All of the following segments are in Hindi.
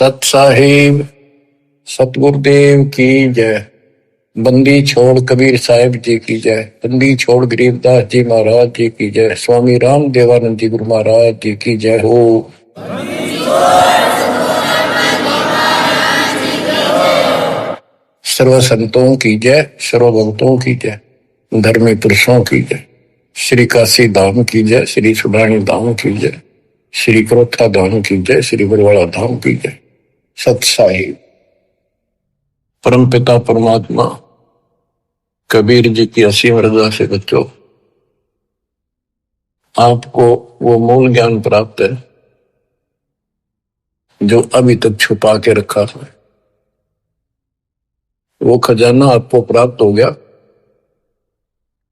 सत साहिब सतगुरुदेव की जय। बंदी छोड़ कबीर साहिब जी की जय। बंदी छोड़ गरीबदास जी महाराज जी की जय। स्वामी राम देवानंद जी गुरु महाराज जी की जय हो। सर्व संतों की जय, सर्व भक्तों की जय, धर्मी पुरुषों की जय। श्री काशी धाम की जय, श्री सुडानी धाम की जय, श्री क्रोथा धाम की जय, श्री बरवाड़ा धाम की जय। सत साहिब परम पिता परमात्मा कबीर जी की असीम रजा से बच्चों, आपको वो मूल ज्ञान प्राप्त है जो अभी तक छुपा के रखा है। वो खजाना आपको प्राप्त हो गया।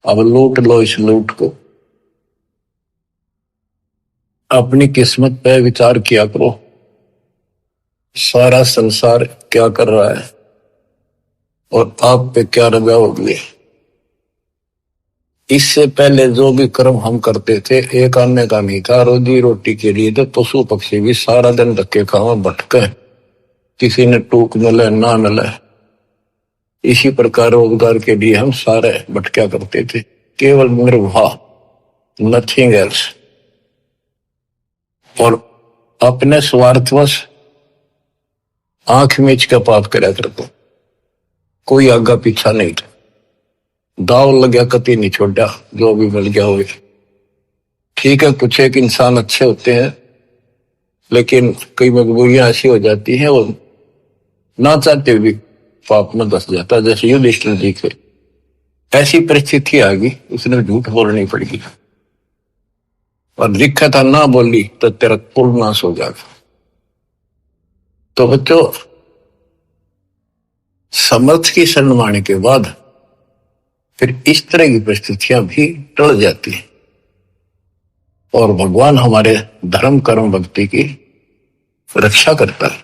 अब लूट लो इस लूट को। अपनी किस्मत पे विचार किया करो, सारा संसार क्या कर रहा है और आप पे क्या रजा हो गई। इससे पहले जो भी कर्म हम करते थे एक आने का नहीं था, रोजी रोटी के लिए तो पशु पक्षी भी सारा दिन धक्के खावा भटके, किसी ने टूक मिले ना मिले, इसी प्रकार रोजगार के लिए हम सारे भटका करते थे। केवल निर्वाह, नथिंग एल्स। और अपने स्वार्थवश आंख मीच का पाप करा करते, कोई आगा पीछा नहीं था। दाव लग्या कति नहीं छोड़ा, जो भी मिल गया हो। ठीक है, कुछ एक इंसान अच्छे होते हैं, लेकिन कई मजबूरियां ऐसी हो जाती हैं वो ना चाहते भी पाप में धस जाता है। जैसे युधिष्ठिर जी के ऐसी परिस्थिति आ गई, उसने झूठ बोलनी पड़ेगी और लिखा था ना बोली तो तेरा कुल नाश हो जाएगा। तो बच्चों, समर्थ की शरण माने के बाद फिर इस तरह की परिस्थितियां भी टल जाती हैं और भगवान हमारे धर्म कर्म भक्ति की रक्षा करता है,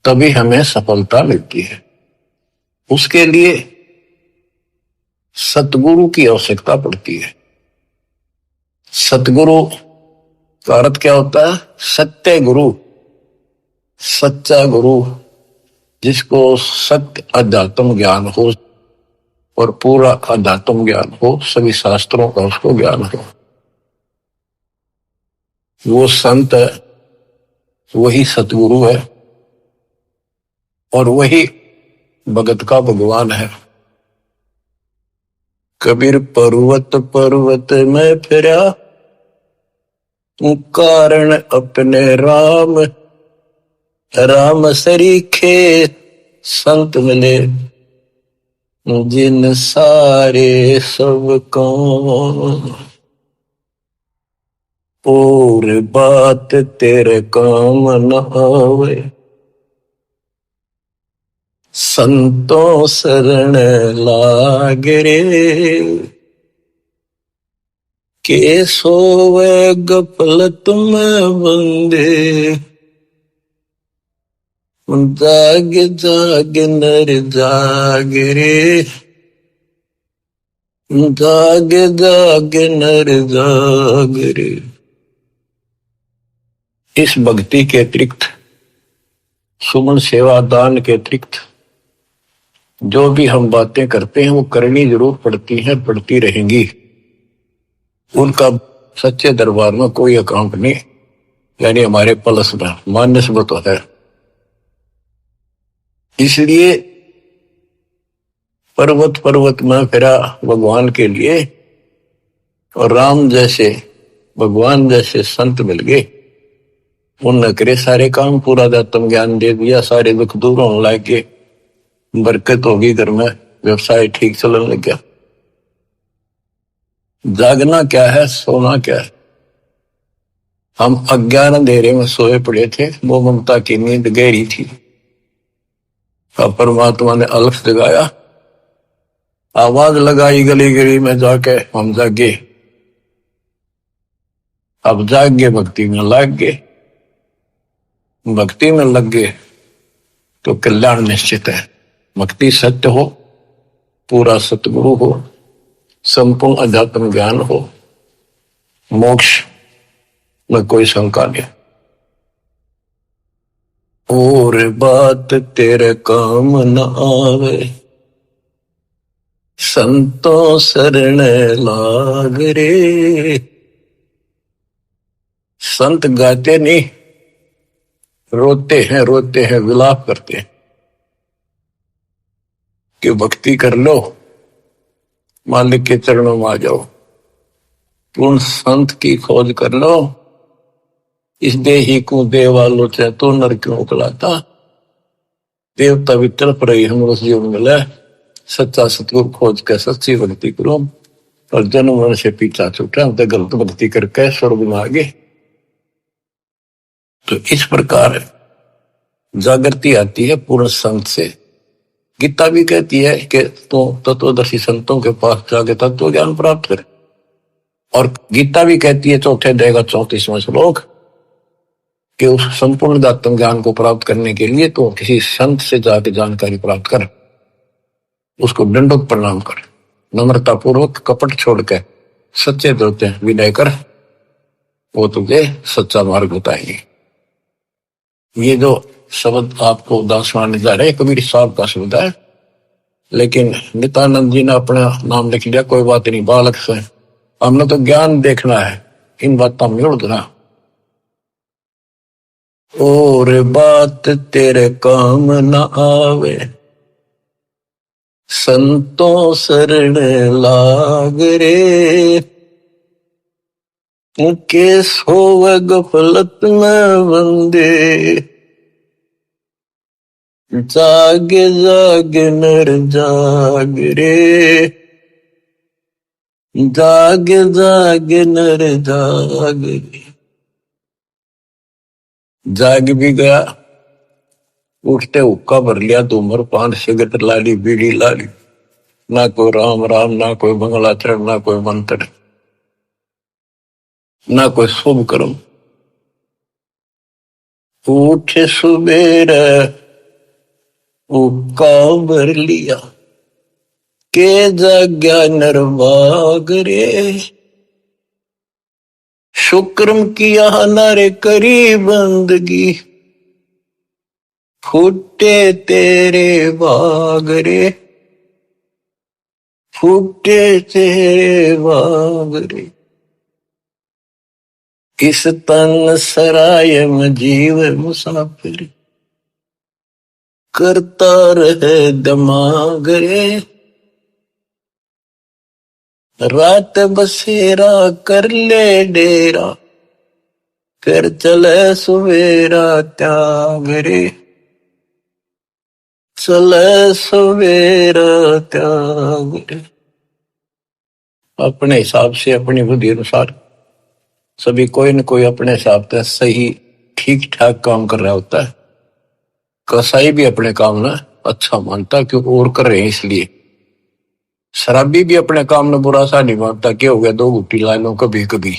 तभी हमें सफलता मिलती है। उसके लिए सतगुरु की आवश्यकता पड़ती है। सतगुरु का अर्थ क्या होता है? सत्य गुरु, सच्चा गुरु, जिसको सत्य अध्यात्म ज्ञान हो और पूरा अध्यात्म ज्ञान हो, सभी शास्त्रों का उसको ज्ञान हो। वो संत है, वही सतगुरु है और वही भगत का भगवान है। कबीर पर्वत पर्वत में फिरा, कारण अपने राम, राम सरीखे संत मिले, जिन सारे सब काम, और बात तेरे काम न आवे, संतों शरण लाग रे, के सोवे गफलत में बंदे, जाग जाग नर जाग रे, जाग जाग नर जाग रे। इस भक्ति के अतिरिक्त, सुमन सेवा दान के अतिरिक्त जो भी हम बातें करते हैं वो करनी जरूर पड़ती हैं, पड़ती रहेंगी। उनका सच्चे दरबार में कोई अकाउंट नहीं, यानी हमारे पलस में मानस्बत होता है। इसलिए पर्वत पर्वत में फिरा भगवान के लिए, और राम जैसे भगवान जैसे संत मिल गए, उनने करे सारे काम, पूरा आत्म ज्ञान दे दिया, सारे दुख दूर होने लग गए, बरकत होगी घर में, व्यवसाय ठीक चलने लग गया। जागना क्या है, सोना क्या है? हम अज्ञान अंधेरे में सोए पड़े थे, वो ममता की नींद गहरी थी। अब परमात्मा ने अलख जगाया, आवाज लगाई गली गली में जाके, हम जागे। अब जाग गए, भक्ति में लग गए। भक्ति में लग गए तो कल्याण निश्चित है। भक्ति सत्य हो, पूरा सतगुरु हो, संपूर्ण अध्यात्म ज्ञान हो, मोक्ष में कोई शंका नहीं। और बात तेरे काम न आवे, संतों शरण लाग रे। संत गाते नहीं, रोते हैं, विलाप करते हैं कि भक्ति कर लो, मालिक के चरणों में आ जाओ। पूर्ण संत की खोज कर लो, इस देही को देवालो चाहे तो नर क्यों उकलाता। देवता भी तड़प रही हम उस जीवन मिले, सच्चा सतगुरु खोज के सच्ची भक्ति करो। और जन्म मन से पीछा छूटा, तो गलत भक्ति करके स्वर्ग में आगे। तो इस प्रकार जागृति आती है पूर्ण संत से। गीता भी कहती है कि तो तत्वदर्शी संतों के पास जाके तत्व ज्ञान प्राप्त करे। और गीता भी कहती है चौथे अध्याय का 34वां श्लोक कि उस संपूर्ण आत्म ज्ञान को प्राप्त करने के लिए तो किसी संत से जाके जानकारी प्राप्त कर, उसको दंडोत प्रणाम कर, नम्रता पूर्वक कपट छोड़ के सच्चे दिल से विनय कर, वो तुझे सच्चा मार्ग बताएंगे। ये जो शब्द आपको दासवान जा रहे कबीर साहब का शब्द है, लेकिन नित्यानंद जी ने अपना नाम लिख लिया, कोई बात नहीं, बालक से हमने तो ज्ञान देखना है, इन बातों में उड़ना। और बात तेरे काम न आवे, संतों शरण लाग रे। के सोव गफलत में बंदे, जाग जाग नर जाग रे। जाग जाग नर जाग रे। जाग भी गया, उठते हुक्का भर लिया, धूमर पान सिगरेट लाली बीड़ी लाली, ना कोई राम राम, ना कोई मंगलाचरण, ना कोई मंत्र, ना कोई शुभ कर्म। उठ सुबेर हुक्का भर लिया, के जाग्या नरवाग रे। शुक्रम किया नारे करी बंदगी, फूटे तेरे बाग रे। फूटे तेरे बाग रे। इस तन सराय में जीव मुसाफिर, करता रहे दिमाग रे। रात बसेरा कर ले डेरा, फिर चले सवेरा त्याग रे। चले सवेरा त्याग रे। अपने हिसाब से, अपनी बुद्धि अनुसार सभी कोई न कोई अपने हिसाब से सही ठीक ठाक काम कर रहा होता है। कसाई भी अपने काम ना अच्छा मानता क्योंकि और कर रहे हैं इसलिए। शराबी भी अपने काम में बुरा सा नहीं मानता, क्या हो गया, दो घुट्टी ला लो कभी कभी,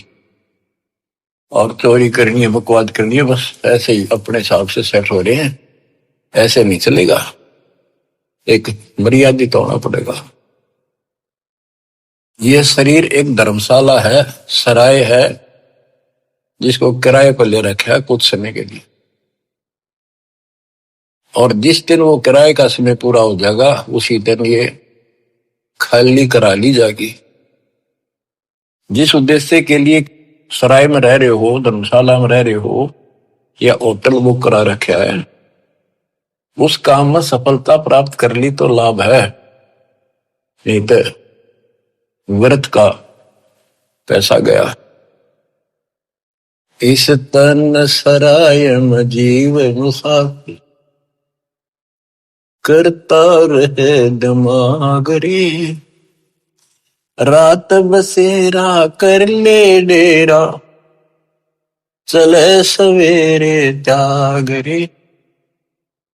और चोरी करनी है, बकवाद करनी है, बस ऐसे ही अपने हिसाब से सेट हो रहे हैं। ऐसे नहीं चलेगा, एक मर्यादित तो होना पड़ेगा। ये शरीर एक धर्मशाला है, सराय है, जिसको किराए पर ले रखा है कुछ समय के लिए। और जिस दिन वो किराए का समय पूरा हो जाएगा, उसी दिन ये खाली करा ली जाएगी। जिस उद्देश्य के लिए सराय में रह रहे हो, धर्मशाला में रह रहे हो, या होटल बुक करा रखा है, उस काम में सफलता प्राप्त कर ली तो लाभ है, नहीं तो व्यर्थ का पैसा गया। इस तन सराय में जीव मुसाफिर, करता रहे दिमाग रे। रात बसेरा कर ले डेरा, चले सवेरे त्याग रे।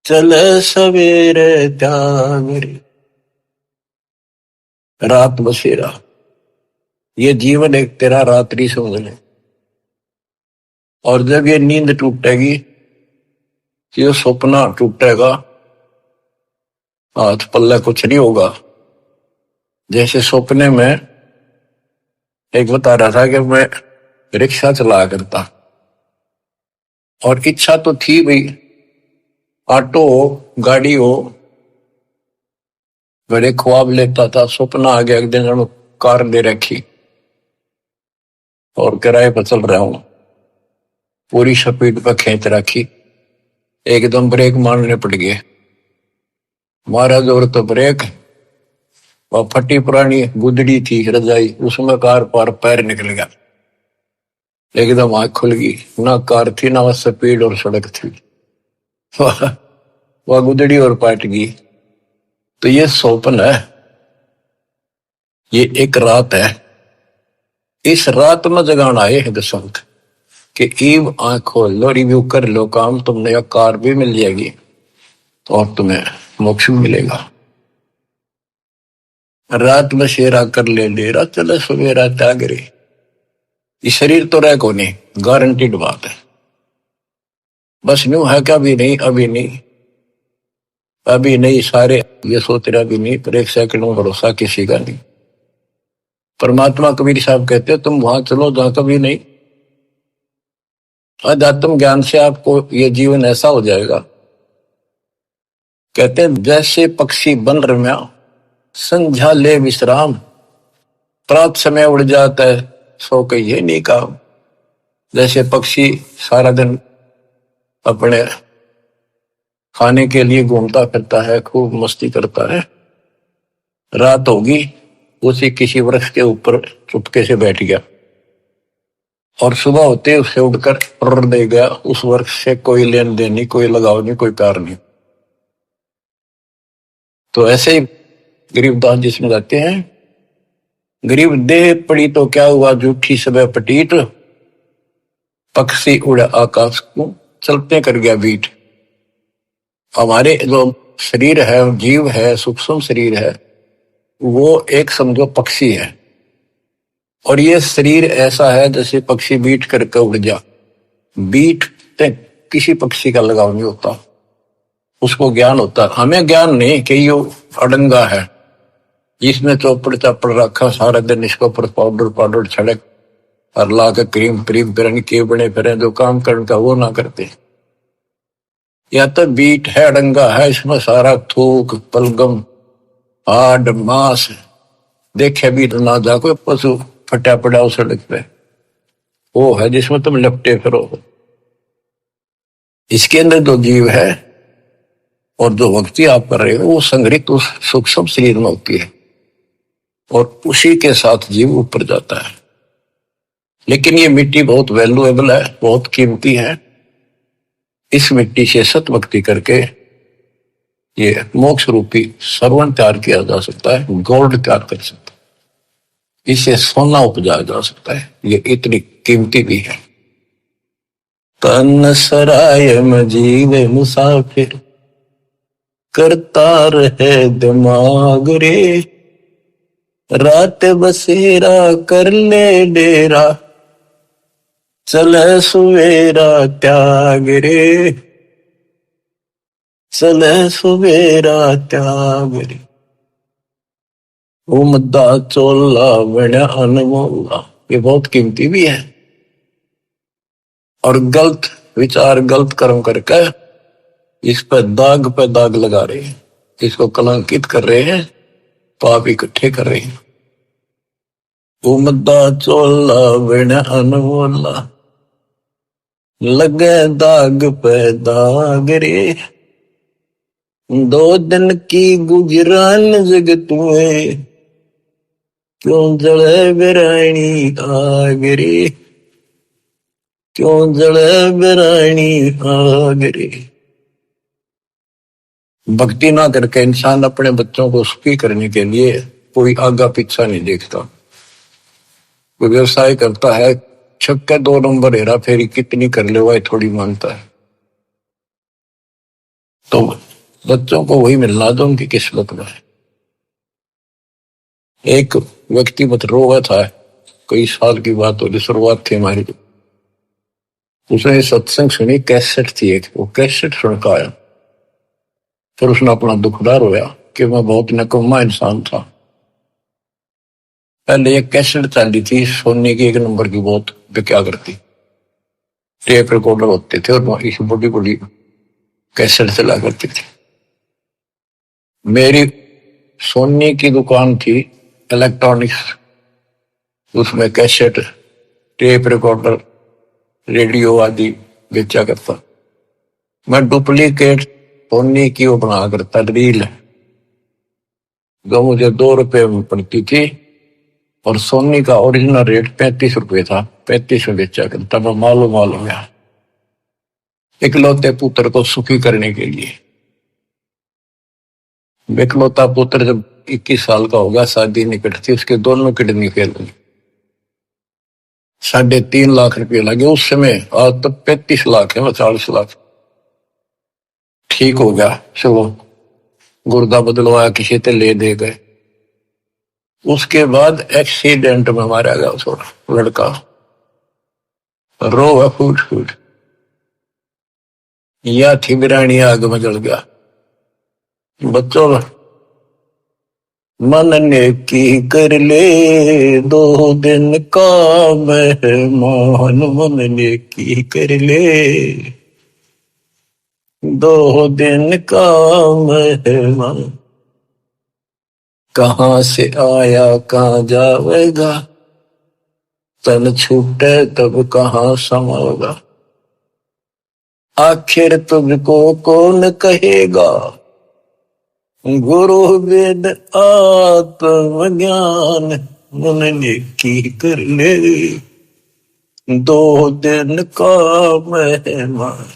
चले सवेरे त्याग रे। रात बसेरा, ये जीवन एक तेरा रात्रि समझ ले। और जब ये नींद टूटेगी, ये सपना टूटेगा, हाथ पल्ले कुछ नहीं होगा। जैसे सपने में एक बता रहा था कि मैं रिक्शा चला करता, और इच्छा तो थी भाई ऑटो हो, गाड़ी हो, बड़े ख्वाब लेता था, सपना आ गया एक दिन मैं कार ले रखी और किराए पर चल रहा हूं, पूरी स्पीड पर खींच रखी, एकदम ब्रेक मारने पड़ गए, मारा जोर तो ब्रेक, और फटी पुरानी गुदड़ी थी रजाई, उसमें कार पार पैर निकल गया, एकदम आंख खुल गई, ना कार थी ना स्पीड और सड़क थी, वह गुदड़ी और पाट गई। तो ये स्वप्न है, ये एक रात है, इस रात में जगाना आए हैं दशंत कि ईव आंख खोल लो, रिव्यू कर लो काम, तुमने यह कार भी मिल जाएगी और तुम्हें मोक्ष भी मिलेगा। रात में शेरा कर ले डेरा, चले सवेरा त्यागरे। ये शरीर तो रह को नहीं, गारंटीड बात है, बस न्यू है क्या, अभी नहीं, अभी नहीं, अभी नहीं, सारे ये सोच रहे अभी नहीं, पर एक सेकंड में भरोसा किसी का नहीं। परमात्मा कबीर साहब कहते हैं तुम वहां चलो जहां कभी नहीं। अध्यात्म ज्ञान से आपको ये जीवन ऐसा हो जाएगा, कहते हैं जैसे पक्षी बन रम्या, संध्या ले विश्राम, प्रात समय उड़ जाता है, सो कहिए नहीं काम। जैसे पक्षी सारा दिन अपने खाने के लिए घूमता फिरता है, खूब मस्ती करता है, रात होगी उसी किसी वृक्ष के ऊपर चुपके से बैठ गया और सुबह होते उससे उड़कर उड़ दे गया, उस वृक्ष से कोई लेन देन नहीं, कोई लगाव नहीं, कोई प्यार नहीं। तो ऐसे ही गरीबदास जी समझाते हैं, गरीब देह पड़ी तो क्या हुआ, झूठी सब पटीट, पक्षी उड़ा आकाश को, चलते कर गया बीट। हमारे जो शरीर है, जीव है, सूक्ष्म शरीर है, वो एक समझो पक्षी है, और ये शरीर ऐसा है जैसे पक्षी बीट करके उड़ जा। बीट किसी पक्षी का लगाव नहीं होता, उसको ज्ञान होता, हमें ज्ञान नहीं कि ये अड़ंगा है, जिसमें चौपड़ चापड़ रखा सारा दिन, इसको पर पाउडर पाउडर छड़क और ला के क्रीम क्रीम फिर के बने फिर जो काम करने का वो ना करते। या तो बीट है, अड़ंगा है, इसमें सारा थूक पलगम हाड मांस देखे भी तो ना जा, कोई पशु फटा पड़ा उस सड़क पे, वो है जिसमें तुम लपटे फिरो। इसके अंदर जो जीव है और जो भक्ति आप कर रहे हो वो संग्रहित उस सूक्ष्म शरीर में होती है और उसी के साथ जीव ऊपर जाता है। लेकिन ये मिट्टी बहुत वैल्यूएबल है, बहुत कीमती है, इस मिट्टी से सत भक्ति करके ये मोक्ष रूपी सर्वण तैयार किया जा सकता है, गोल्ड तैयार कर सकता है, इसे सोना उपजाया जा सकता है, ये इतनी कीमती भी है। तन सराय में जीवे मुसाफिर, करता रहे दिमाग रे, रात बसेरा कर ले डेरा, चले सुवेरा त्याग रे, चले सुवेरा त्याग रे। उमदा चोला बड़ा अनमोला, ये बहुत कीमती भी है। और गलत विचार गलत कर्म करके इस पर दाग लगा रहे हैं, इसको कलंकित कर रहे हैं, पाप इकट्ठे कर रहे हैं। उमदा चोला बड़ा अनमोला, लगे दाग पे दाग रे, दो दिन की गुजरान जगत में, क्यों जले बिरानी आग रे, क्यों जले बिरानी आग रे। भक्ति ना करके इंसान अपने बच्चों को सुखी करने के लिए कोई आगा पीछा नहीं देखता, कोई व्यवसाय करता है, छक्के 2 नंबर हेरा फेरी कितनी कर ले वही थोड़ी मानता है, तो बच्चों को वही मिलना जो उनकी किस्मत में है। एक व्यक्ति मत रोगा था, कई साल की बात होगी, शुरुआत थी हमारी, उसने सत्संग सुनी, कैसेट थी एक, वो कैसेट सुन का आया, फिर उसने अपना दुखदार होया कि मैं बहुत नकम्मा इंसान था। पहले एक कैसेट चली थी सोने की 1 नंबर की, बहुत क्या करती, टेप रिकॉर्डर होते थे और इस बड़ी बड़ी कैसेट चला करती थी। मेरी सोनी की दुकान थी इलेक्ट्रॉनिक्स, उसमें कैसेट, टेप रिकॉर्डर, रेडियो आदि बेचा करता। मैं डुप्लीकेट सोनी की वो बना करता रील, जो मुझे 2 रुपए में पड़ती थी, और सोनी का ओरिजिनल रेट 35 रुपए था। 35 में बेचा करता। मैं मालूम गया इकलौते पुत्र को सुखी करने के लिए। इकलौता पुत्र जब 21 साल का होगा, शादी निकट थी, उसके दोनों किडनी फेल हुई। 3.5 लाख रुपए लगे उस समय। आज तो 35 लाख है, 40 लाख। ठीक हो गया, चलो गुर्दा बदलवाया, किसी से ले दे गए। उसके बाद एक्सीडेंट में मारा गया थोड़ा लड़का, रो है फूट फूट। या थी बिरानी आग में जल गया। बच्चों, मन ने की कर ले 2 दिन का मेहमान, मन ने की कर ले 2 दिन का मेहमान। कहाँ से आया कहाँ जाएगा, तन छूटे तब कहाँ समाओगा। आखिर तुझको कौन कहेगा, गुरु वेद आत्मज्ञान। मन ने की कर ले 2 दिन का मेहमान।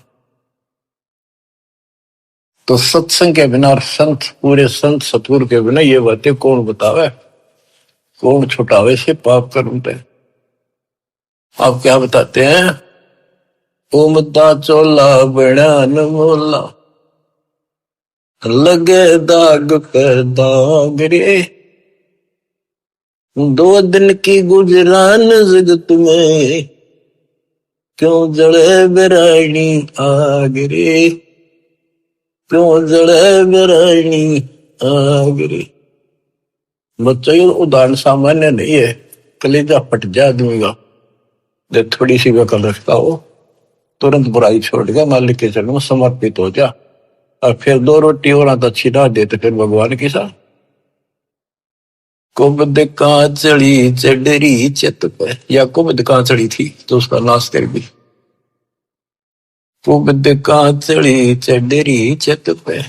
तो सत्संग के बिना, संत, पूरे संत सतगुरु के बिना ये बातें कौन बतावे, कौन छुटावे से पाप कर्म पे। आप क्या बताते हैं, उमदा चोला बड़ान मोला, लगे दाग पे दाग रे। 2 दिन की गुजरान जगत में, क्यों जड़े बिरानी आग रे, क्यों जड़े बिरानी आग रे। बच्चों, ये उदाहरण सामान्य नहीं है, कलेजा फट जाए आदमी का। जब थोड़ी सी वकल रखता हो, तुरंत बुराई छोड़ के मालिक के चरणों में समर्पित हो जा, और फिर 2 रोटी और तो अच्छी ना दे तो फिर भगवान के साथ। कुबद कांचड़ी चढ़ी चित पे, या कुबद कांचड़ी थी तो उसका नाश कर दी। कुबद कांचड़ी चढ़ी चित पे,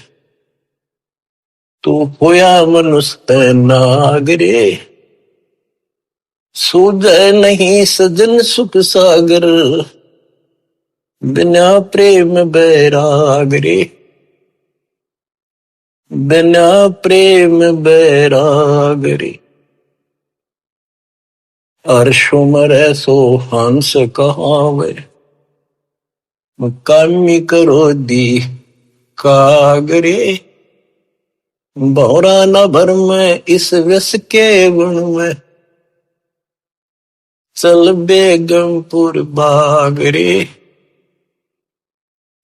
तू होया मनुष्य नागरे। सूझे नहीं सजन सुख सागर, बिना प्रेम बैराग रे, बिना प्रेम बैराग रे। अर्शो मरे सो हंस कहावे, कामी करो दी कागरे। भौरा न भर में इस व्यस के गुण में, चल बेगमपुर बागरे,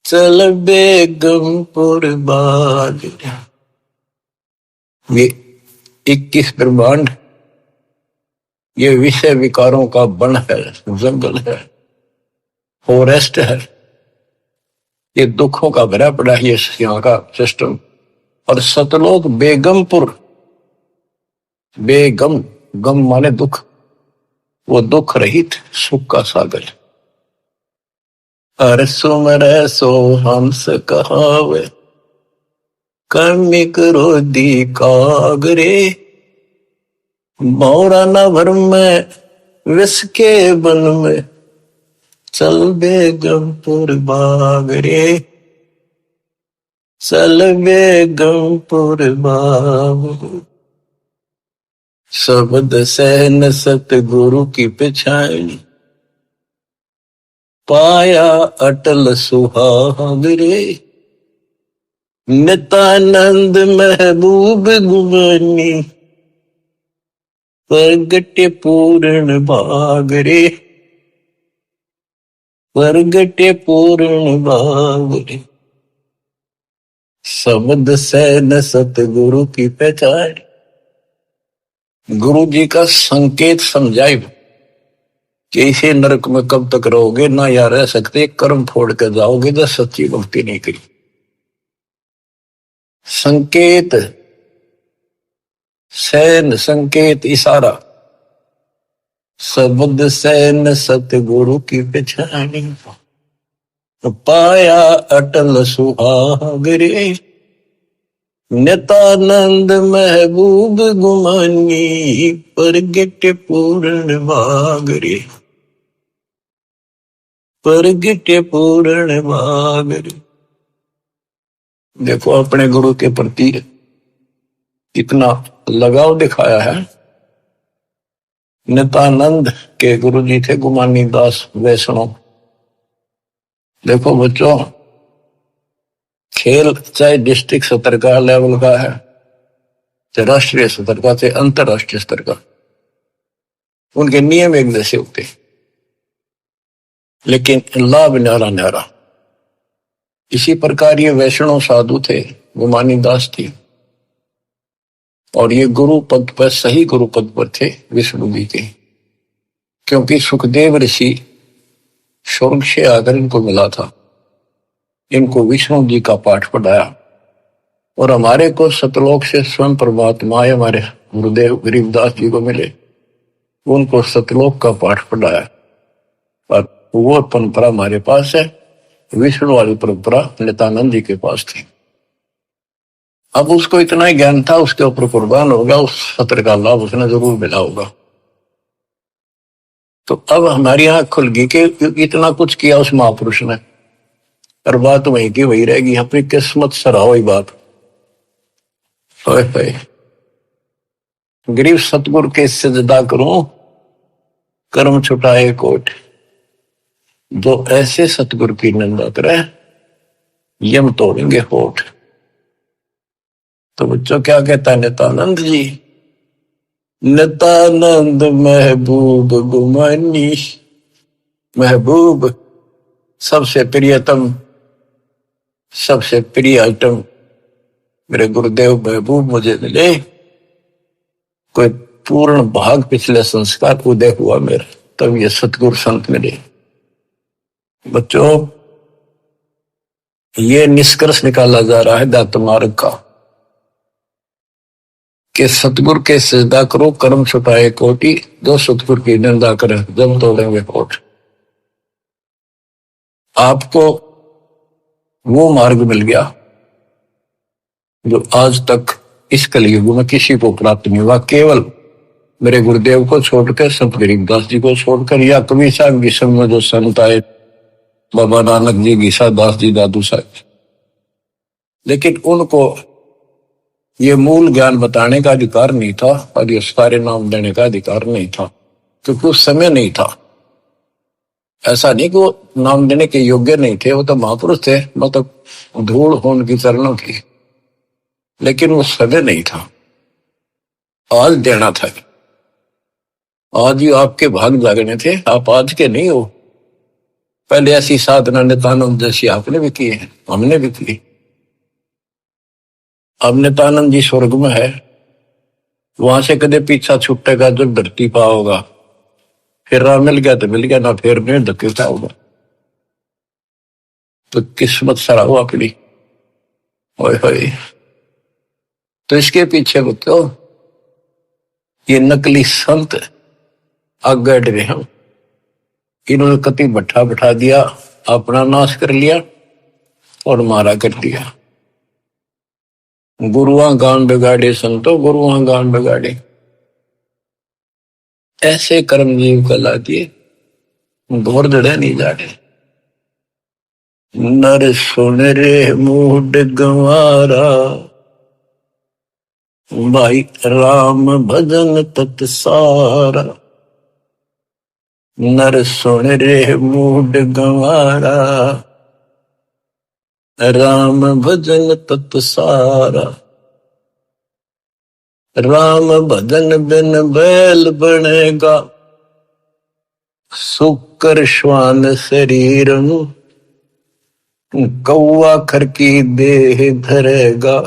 चल बेगमपुर बागरे। ये 21 ब्रह्मांड, ये विषय विकारों का वन है, जंगल है, फॉरेस्ट है। ये दुखों का भरा पड़ा है ये यहाँ का सिस्टम। और सतलोक बेगमपुर, बेगम, गम माने दुख, वो दुख रहित सुख का सागर। अर सुमर सो हंस कहावे, कमी करो दी कागरे। भौरा न भर में विष के बन में, चल बेगमपुर बागरे, चल बेगमपुर बागरे। शब्द सहन सतगुरु की पिछाड़ी, पाया अटल सुहागरे। नित्यानंद महबूब गुमानी, प्रगटे पूर्ण भागरे, प्रगटे पूर्ण भागरे। शब्द सहन सतगुरु की पहचान। गुरु जी का संकेत समझाए कि इसे नरक में कब तक रहोगे, ना या रह सकते, कर्म फोड़ कर जाओगे तो सच्ची भक्ति नहीं करी। संकेत, सैन संकेत इशारा, शब्द सैन सतगुरु की पहचानी, पाया अटल सुहाग रे, नितानंद महबूब गुमानी, परगट पूर्ण भाग रे, परगट पूर्ण भाग रे। देखो अपने गुरु के प्रति कितना लगाव दिखाया है। नितानंद के गुरु जी थे गुमानी दास वैष्णव। देखो बच्चों, खेल चाहे डिस्ट्रिक्ट स्तर का लेवल का है, चाहे राष्ट्रीय स्तर का, चाहे अंतरराष्ट्रीय स्तर का, उनके नियम एक जैसे होते, लेकिन लाभ न्यारा न्यारा। इसी प्रकार ये वैष्णव साधु थे, गुमानी दास थी, और ये गुरु पद पर, सही गुरु पद पर थे विष्णु जी के, क्योंकि सुखदेव ऋषि स्वर्ग से आकर इनको मिला था, इनको विष्णु जी का पाठ पढ़ाया, और हमारे को सतलोक से स्वयं परमात्मा हमारे गुरुदेव गरीबदास जी को मिले, उनको सतलोक का पाठ पढ़ाया। और वो परंपरा हमारे पास है, विष्णु वाली परंपरा नित्यानंद जी के पास थी। अब उसको इतना ही ज्ञान था, उसके ऊपर कुर्बान होगा, उस सत्र का लाभ उसने जरूर मिला होगा। तो अब हमारी आंख खुल गई कि इतना कुछ किया उस महापुरुष ने, और बात वही की वही रहेगी। अपनी किस्मत सराहो ही बात। गरीब सतगुरु के सजदा करूं, कर्म छुटाए कोट, जो ऐसे सतगुरु की निंदा करे यम तोड़ेंगे होठ। तो बच्चों क्या कहता है नित्यानंद जी, नित्यानंद महबूब गुमानी, महबूब सबसे प्रियतम, सबसे प्रिय आइटम मेरे गुरुदेव महबूब मुझे मिले। कोई पूर्ण भाग पिछले संस्कार उदय हुआ मेरा, तब ये सतगुरु संत मिले। बच्चों, ये निष्कर्ष निकाला जा रहा है दात मार्ग का कि सतगुरु के सजदा करो, कर्म छुटाए कोटि, जो सतगुरु की निंदा करे जब तोड़ेंगे होठ। आपको वो मार्ग मिल गया जो आज तक इस कलयुग में किसी को प्राप्त नहीं हुआ। केवल मेरे गुरुदेव को छोड़कर, संत गरीबदास जी को छोड़कर, या कभी साहब की संग में जो संत आए, बाबा नानक जी, गीसा दास जी, दादू साहब, लेकिन उनको ये मूल ज्ञान बताने का अधिकार नहीं था, और ये सारे नाम देने का अधिकार नहीं था, क्योंकि उस समय नहीं था। ऐसा नहीं कि वो नाम देने के योग्य नहीं थे, वो तो महापुरुष थे, मतलब धूल हो उनकी चरणों की, लेकिन वो समय नहीं था। आज देना था, आज ही आपके भाग जागने थे, आप आज के नहीं हो। पहले ऐसी साधना नित्यानंद जैसी आपने भी की है, हमने भी की। अब नित्यानंद जी स्वर्ग में है, वहां से कदे पीछा छुटेगा जब धरती पा होगा, फिर राह मिल गया तो मिल गया, ना फिर नहीं धक्के था होगा। तो किस्मत सरा हो अपनी। ओए होए, तो इसके पीछे बच्चों ये नकली संत आगे डरे हम, इन्होंने कति भट्ठा बैठा दिया, अपना नाश कर लिया और मारा कर दिया। गुरुआ गान बिगाड़े संतो, गुरुआ गान बिगाड़े, ऐसे कर्म जीव कला दिए, घोर जड़े नहीं जाड़े। नर सुन रे मूड गंवारा, भाई राम भजन तत् सारा। नर सुन रे मूड गंवारा, राम भजन तत् सारा। राम भजन बिन बैल बनेगा, सुकर श्वान शरीर, कौआ खर की देह धरेगा,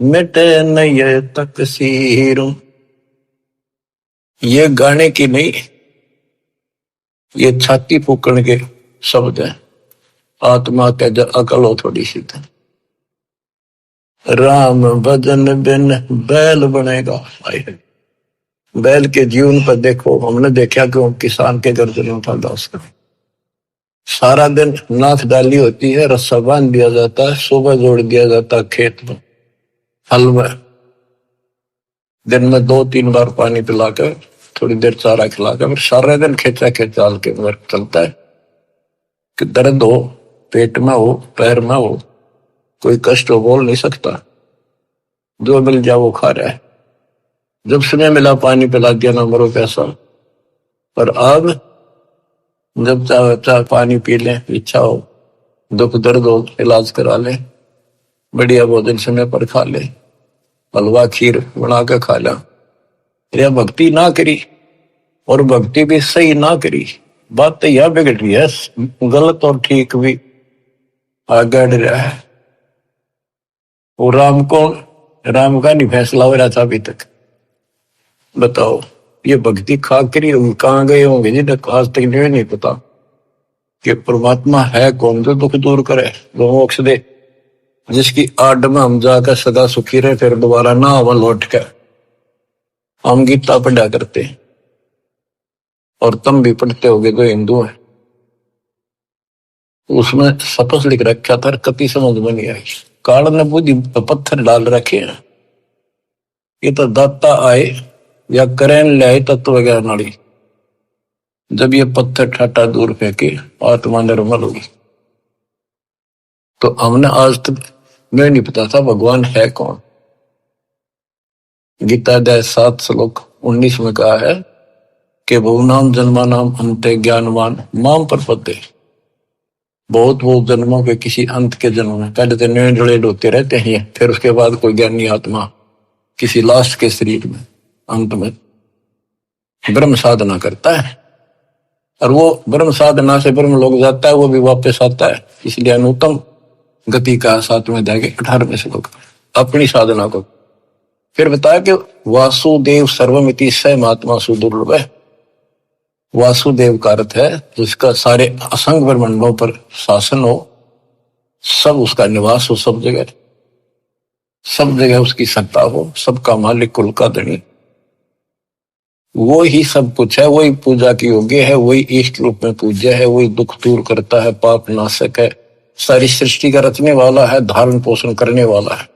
मिटे नये तकसीर। ये गाने की नहीं, ये छाती फूकण के शब्द हैं। आत्मा के अकल हो थोड़ी सी, राम भजन बिन बैल बनेगा। बैल के जीवन पर देखो, हमने देखा कि किसान के गर्दन उठा उसका सारा दिन नाथ डाली होती है, रस्सा बांध दिया जाता है, सुबह जोड़ दिया जाता है खेत में, हल में, दिन में 2-3 बार पानी पिलाकर, थोड़ी देर चारा खिलाकर, फिर सारा दिन खेचा खेचाल के मगर चलता है कि दर्द हो, पेट में हो, पैर में हो, कोई कष्ट हो, बोल नहीं सकता, जो मिल जाए वो खा रहा है। जब समय मिला पानी पिला दिया, ना मरो पैसा। पर अब जब चाहे चाहे पानी पी ले, इच्छा हो, दुख दर्द हो, इलाज करा ले, बढ़िया भोजन समय पर खा ले, हलवा खीर बना के खा ला, या भक्ति ना करी, और भक्ति भी सही ना करी, बात तो यह बिगड़ रही है, गलत और ठीक भी आगे रहा है। वो राम राम का नहीं फैसला हो रहा था अभी तक। बताओ, ये भक्ति खा करी कहाँ गए होंगे जिन्हें आज तक नहीं पता कि परमात्मा है कौन, जो दुख दूर करे, जो मोक्ष दे, जिसकी आड़ में हम जाकर सदा सुखी रहे, फिर दोबारा ना आवा लौट कर। हम गीता पढ़ा करते हैं, और तुम भी पढ़ते होगे जो हिंदू है, उसमें सपस लिख रखा था, कति समझ में नहीं आई। काल ने बुद्धि पत्थर डाल रखे हैं, ये तो दाता आए या करें ले तत्व ज्ञान नाड़ी, जब ये पत्थर ठाटा दूर फेंके आत्मा निर्मल होगी। तो हमने आज तक मैं नहीं पता था भगवान है कौन। गीता अध्याय 7 श्लोक 19 में कहा है कि बहुनाम जन्मा नाम अंते ज्ञानवान माम प्रपद्ये। बहुत जन्मों के किसी अंत के जन्म में, पहले तो नए होते रहते हैं, फिर उसके बाद कोई ज्ञानी आत्मा किसी लास्ट के शरीर में अंत में ब्रह्म साधना करता है, और वो ब्रह्म साधना से ब्रह्म लोग जाता है, वो भी वापस आता है। इसलिए अनुत्तम गति का 7वें अध्याय के 18वें श्लोक अपनी साधना को फिर बताया कि वासुदेव सर्वमिति स महात्मा सुदुर्लभ है। वासुदेव का अर्थ है जिसका सारे असंग ब्रह्मांडों पर शासन हो, सब उसका निवास हो, सब जगह उसकी सत्ता हो, सबका मालिक, कुल का धनी, वो ही सब कुछ है, वही पूजा की योग्य है, वही इष्ट रूप में पूज्य है, वही दुख दूर करता है, पाप नाशक है, सारी सृष्टि का रचने वाला है, धारण पोषण करने वाला है,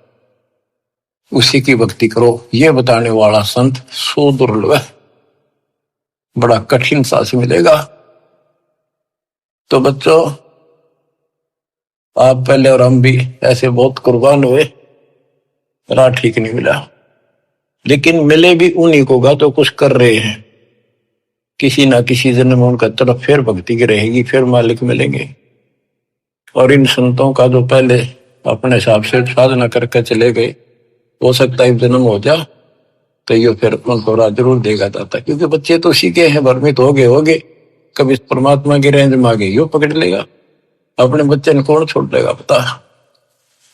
उसी की भक्ति करो, ये बताने वाला संत सुदुर्लभ है, बड़ा कठिन सांस मिलेगा। तो बच्चों, आप पहले और हम भी ऐसे बहुत कुर्बान हुए, राह ठीक नहीं मिला, लेकिन मिले भी उन्हीं को गा तो कुछ कर रहे हैं, किसी ना किसी जन्म में उनका तरफ फिर भक्ति की रहेगी, फिर मालिक मिलेंगे। और इन संतों का जो पहले अपने हिसाब से साधना करके चले गए, हो सकता है जन्म हो जा तो ये फिर उनको राह जरूर देगा दाता, क्योंकि बच्चे तो सीखे हैं, भ्रमित हो गए, कभी परमात्मा की रेंज में आ गए, यो पकड़ लेगा, अपने बच्चे ने कौन छोड़ देगा पता।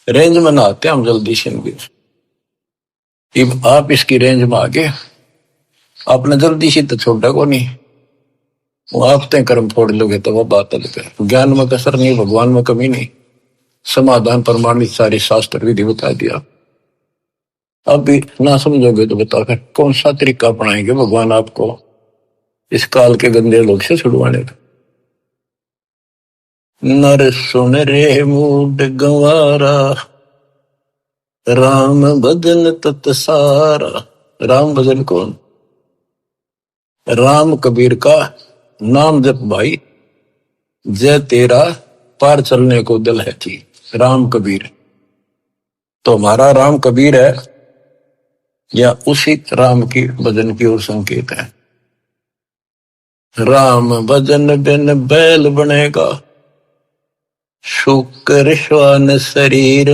रेंज में ना आते हम जल्दी से, आप इसकी रेंज में आ गए, आपने जल्दी से तो छोड़ा को नहीं, वो आप तय कर्म फोड़ लोगे तो वो बात अलग है। ज्ञान में कसर नहीं, भगवान में कमी नहीं, समाधान प्रमाणित सारे शास्त्र विधि बता दिया। अब भी ना समझोगे तो बताओ फिर कौन सा तरीका अपनाएंगे भगवान आपको इस काल के गंदे लोग से छुड़वाने का। नर सुन रे मूड गंवारा, राम भजन तत सारा। राम भजन कौन? राम कबीर का नाम जप भाई, जय तेरा पार चलने को दिल है थी। राम कबीर तो हमारा राम कबीर है या उसी राम की भजन की ओर संकेत है। राम भजन बिन बैल बनेगा, शुक्र श्वान शरीर,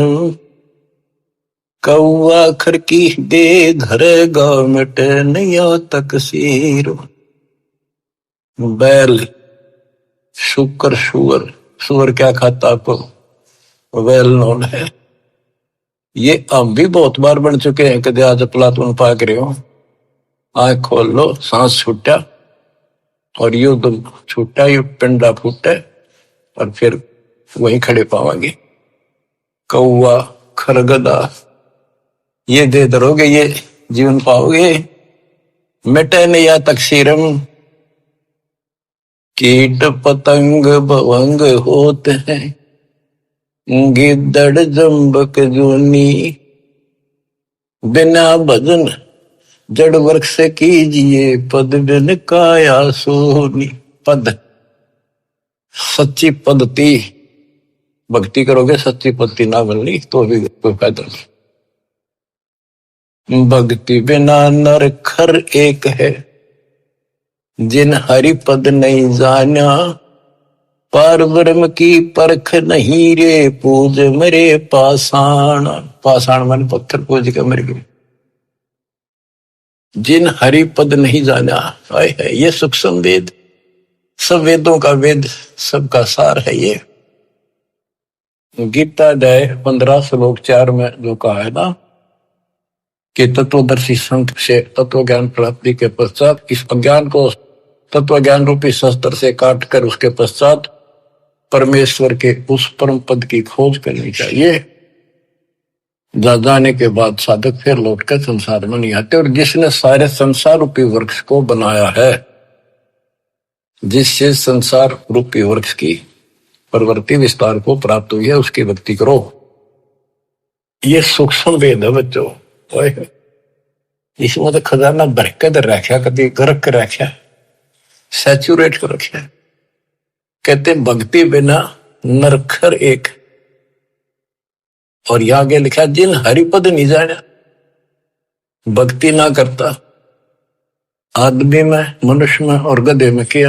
कौआ खर की दे धरेगा, मिटे नया तकसीर। बैल, शुक्र, सुअर, सुअर क्या खाता आपको वेल नोन है। ये हम भी बहुत बार बन चुके हैं, कदे आज प्लातून पाक रहे हो, आंख खोल लो, सांस छूटा और यू तो छूटा, यू पिंडा फूटे और फिर वहीं खड़े पावांगे। कौआ, खरगदा, ये दे दरोगे ये जीवन पाओगे। मिटे न या तकसीरम, कीट पतंग भवंग होते हैं, गिद्दड़ जम्बक जूनी, बिना भजन जड़ वर्क से कीजिए, पद बिन काया सोनी। पद सच्ची पद्धति, भक्ति करोगे सच्ची पद्धति ना बननी तो भी कोई फायदा नहीं। भक्ति बिना नर खर एक है, जिन हरि पद नहीं जाना, पार ब्रह्म की परख नहीं रे, पूज मरे पाषाण। पाषाण मन पत्थर पूज के मर गए। जिन हरि पद नहीं जाना, आए है ये सूक्ष्म वेद, सब वेदों का वेद, सबका सार है ये। गीता अध्याय 15 श्लोक 4 में जो कहा है ना कि तत्वदर्शी संत से तत्व ज्ञान प्राप्ति के पश्चात इस अज्ञान को तत्व ज्ञान रूपी शस्त्र से काट कर उसके पश्चात परमेश्वर के उस परम पद की खोज करनी चाहिए। जाने के बाद साधक फिर लौटकर संसार में नहीं आते। और जिसने सारे संसार रूपी वृक्ष को बनाया है, जिससे संसार रूपी वृक्ष की प्रवृत्ति विस्तार को प्राप्त हुई है, उसकी भक्ति करो। ये सूक्ष्म वेद है बच्चों। इसमें तो खजाना भर के रखा, कभी गर्क के रखा, सैचुरेट कर रखा। कहते भक्ति बिना नरखर एक। और यहां आगे लिखा जिन हरिपद नहीं जाना, भक्ति ना करता, आदमी में, मनुष्य में और गधे में के